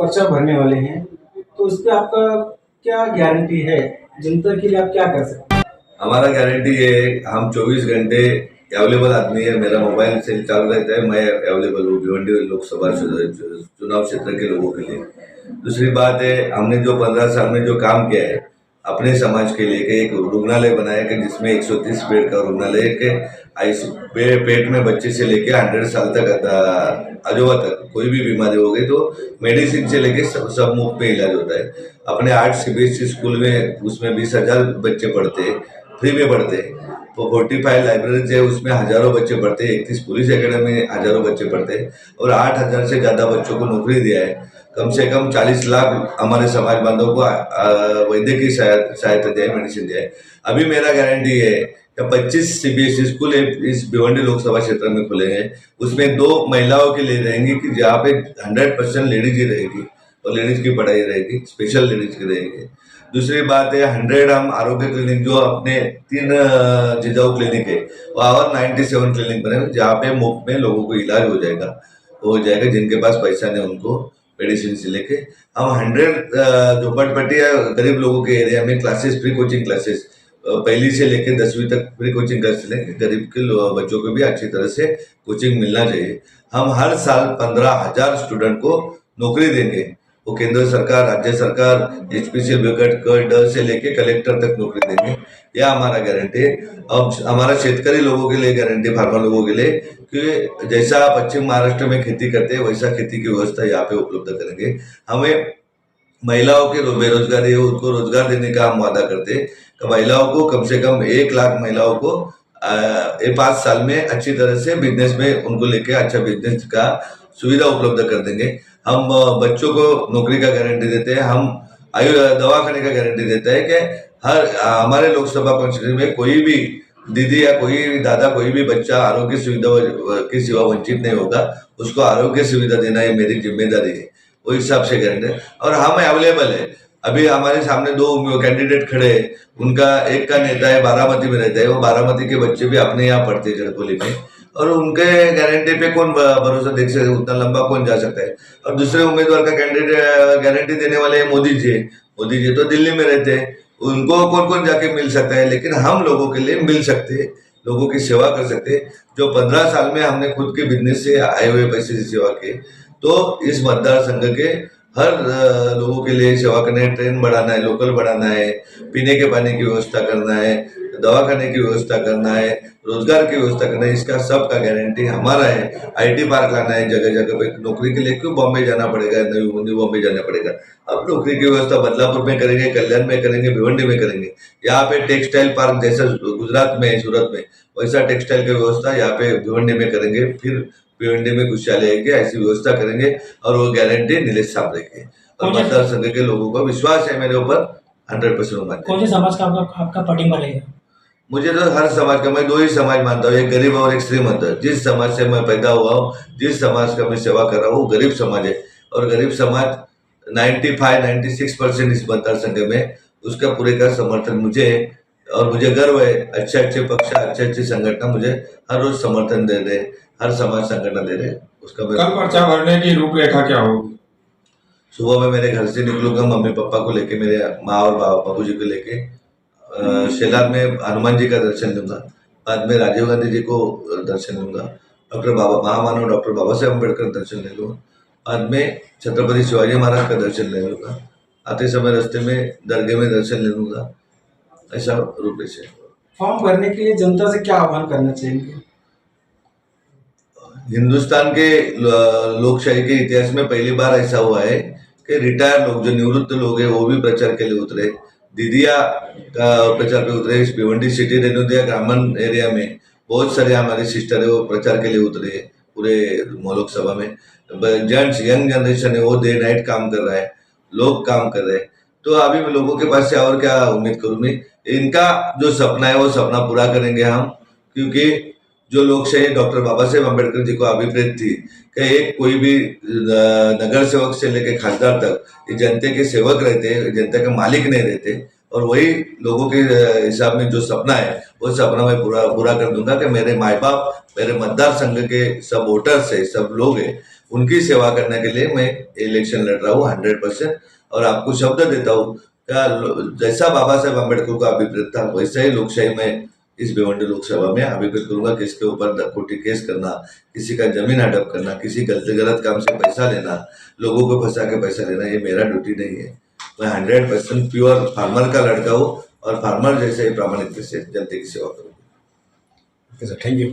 पर्चा भरने वाले हैं, तो उस पे आपका क्या गारंटी है? जनता के लिए आप क्या कर सकते हैं? हमारा गारंटी है, हम 24 घंटे अवेलेबल आदमी है। मेरा मोबाइल से चालू रहता है, मैं अवेलेबल हूँ भिवंडी लोकसभा चुनाव क्षेत्र के लोगों के लिए। दूसरी बात है, हमने जो 15 साल में जो काम किया है अपने समाज के लिए, कि एक रुग्णालय बनाया कि जिसमें 130 बेड का रुग्णालय के पेट में बच्चे से लेके 100 साल तक अजोवा तक कोई भी बीमारी हो गई तो मेडिसिन से लेके सब मुफ्त में इलाज होता है। अपने 8 CBSE स्कूल में उसमें 20,000 बच्चे पढ़ते हैं, फ्री में पढ़ते हैं। तो 45 लाइब्रेरीज है, उसमें हजारों बच्चे पढ़ते हैं। 31 पुलिस एकेडमी में हजारों बच्चे पढ़ते हैं और 8,000 से ज्यादा बच्चों को नौकरी दिया है। कम से कम 40 लाख हमारे समाज बांधव को वैद्यकीय सहायता दिया है, मेडिसिन दिया है। अभी मेरा गारंटी है कि 25 CBSE स्कूल इस भिवंडी लोकसभा क्षेत्र में खुलेंगे। उसमें 2 महिलाओं के लिए रहेंगी कि जहाँ पे 100% लेडीज ही रहेगी और लेडीज की पढ़ाई रहेगी, स्पेशल लेडीज की रहेगी। दूसरी बात है, 100 हम आरोग्य क्लिनिक जो अपने 3 जिजाऊ क्लिनिक है और 97 क्लिनिक बने जहाँ पे मुफ्त में लोगों को इलाज हो जाएगा जिनके पास पैसा नहीं उनको मेडिसिन से लेके। हम 100 झोपड़पट्टी या गरीब लोगों के एरिया में क्लासेस, फ्री कोचिंग क्लासेस पहली से लेकर 10वीं तक फ्री कोचिंग कर लेंगे। गरीब के बच्चों को भी अच्छी तरह से कोचिंग मिलना चाहिए। हम हर साल 15,000 स्टूडेंट को नौकरी देंगे। वो केंद्र सरकार, राज्य सरकार, HPCL क से लेके कलेक्टर तक नौकरी देंगे। यह हमारा गारंटी है। अब हमारा शेतकरी लोगों के लिए गारंटी, फार्मर लोगों के लिए कि जैसा पश्चिम महाराष्ट्र में खेती करते हैं वैसा खेती की व्यवस्था यहाँ पे उपलब्ध करेंगे। हमें महिलाओं के बेरोजगारी है उनको रोजगार देने का हम वादा करते हैं कि महिलाओं को कम से कम 1 लाख महिलाओं को 5 साल में अच्छी तरह से बिजनेस में उनको लेके अच्छा बिजनेस का सुविधा उपलब्ध कर देंगे। हम बच्चों को नौकरी का गारंटी देते हैं। हम दवाखाने का गारंटी देता है कि हमारे लोकसभा कॉन्स्टिट्यूंसी में कोई भी दीदी या कोई भी दादा, कोई भी बच्चा आरोग्य सुविधा की सेवा वंचित नहीं होगा। उसको आरोग्य सुविधा देना ये मेरी जिम्मेदारी है, वो हिसाब से गारंटी है। और हम अवेलेबल है। अभी हमारे सामने 2 कैंडिडेट खड़े हैं, उनका एक का नेता है बारामती में रहता है, वो बारामती के बच्चे भी अपने यहाँ पढ़ते हैं जड़कोली में, और उनके गारंटी पे कौन भरोसा देख सकते, उतना लंबा कौन जा सकता है। और दूसरे उम्मीदवार का कैंडिडेट गारंटी देने वाले मोदी जी तो दिल्ली में रहते हैं, उनको कौन कौन जाके मिल सकता है। लेकिन हम लोगों के लिए मिल सकते हैं, लोगों की सेवा कर सकते हैं। जो 15 साल में हमने खुद के बिजनेस से आए हुए पैसे से सेवा की, तो इस मतदार संघ के हर लोगों के लिए सेवा करना है। ट्रेन बढ़ाना है, लोकल बढ़ाना है, पीने के पानी की व्यवस्था करना है, दवाखाने की व्यवस्था करना है, रोजगार की व्यवस्था करना है। इसका सब का गारंटी हमारा है। IT पार्क लाना है जगह जगह पे। नौकरी के लिए क्यों बॉम्बे जाना पड़ेगा, नई बॉम्बे जाना पड़ेगा। अब नौकरी की व्यवस्था बदलापुर में करेंगे, कल्याण में करेंगे, भिवंडी में करेंगे। यहाँ पे टेक्सटाइल पार्क जैसा गुजरात में, सूरत में, वैसा टेक्सटाइल की व्यवस्था यहाँ पे भिवंडी में करेंगे। फिर भिवंडी में खुशहाली आएगी, ऐसी व्यवस्था करेंगे और वो गारंटी नीलेश साहब देंगे। और मतदार संघ के लोगों का विश्वास है मेरे ऊपर 100%। कौन से समाज का आपका पार्टी रहेगा? मुझे तो हर समाज का, मैं 2 ही समाज मानता हूँ, एक गरीब और एक श्रीमंत। जिस समाज से मैं पैदा हुआ हूँ, जिस समाज का मैं सेवा कर रहा हूँ, गरीब समाज है। और गरीब समाज 96% इस मतदार संघ में, उसका पूरे का समर्थन मुझे है। और मुझे गर्व है, अच्छे पक्ष, अच्छे संगठन मुझे हर रोज समर्थन दे रहे, हर समाज संगठन दे रहे। उसका कल पर्चा भरने की रूपरेखा क्या होगी? सुबह में मेरे घर से निकलूंगा, मम्मी पापा को लेके, मेरे माँ और बाबू जी को लेके शेलार में हनुमान जी का दर्शन लूंगा। बाद में राजीव गांधी जी को दर्शन लूंगा। महामानव डॉक्टर बाबा साहेब अम्बेडकर दर्शन ले लूंगा। बाद में छत्रपति शिवाजी महाराज का दर्शन ले लूंगा। आते समय रास्ते में दरगाह में दर्शन ले लूंगा। ऐसा रूप से फॉर्म भरने के लिए जनता से क्या आह्वान करना चाहिए? हिंदुस्तान के लोकशाही के इतिहास में पहली बार ऐसा हुआ है कि रिटायर लोग, जो निवृत्त लोग हैं, वो भी प्रचार के लिए उतरे। दीदिया का प्रचार पे उतरे। इस भिवंडी सिटी रेणुदिया ग्रामीण एरिया में बहुत सारे हमारे सिस्टर है, वो प्रचार के लिए उतरे पूरे लोकसभा में। जेंट्स, यंग जनरेशन है, वो डे नाइट काम कर रहा है, लोग काम कर रहे हैं। तो अभी मैं लोगों के पास से और क्या उम्मीद करूँ मैं, इनका जो सपना है वो सपना पूरा करेंगे हम। क्योंकि जो लोकशाही डॉक्टर बाबा साहेब अम्बेडकर जी को अभिप्रेत थी कि एक कोई भी नगर सेवक से लेकर खासदार तक ये जनता के सेवक रहते, जनता के मालिक नहीं रहते। और वही लोगों के हिसाब में जो सपना है वो सपना मैं पूरा कर दूंगा कि मेरे माए बाप, मेरे मतदार संघ के सब वोटर्स है, सब लोग है, उनकी सेवा करने के लिए मैं इलेक्शन लड़ रहा हूँ 100%। और आपको शब्द देता हूँ क्या जैसा बाबा साहेब अम्बेडकर का अभिप्रेत था वैसा ही लोकशाही में इस भिवंडी लोकसभा में अभिप्रेत करूंगा। किसके ऊपर खोटी केस करना, किसी का जमीन हड़प करना, किसी गलत काम से पैसा लेना, लोगों को फंसा के पैसा लेना, ये मेरा ड्यूटी नहीं है। मैं 100% प्योर फार्मर का लड़का हूँ और फार्मर जैसे ही प्रामाणिकता से जनता की सेवा करूँगा। Okay sir, thank you.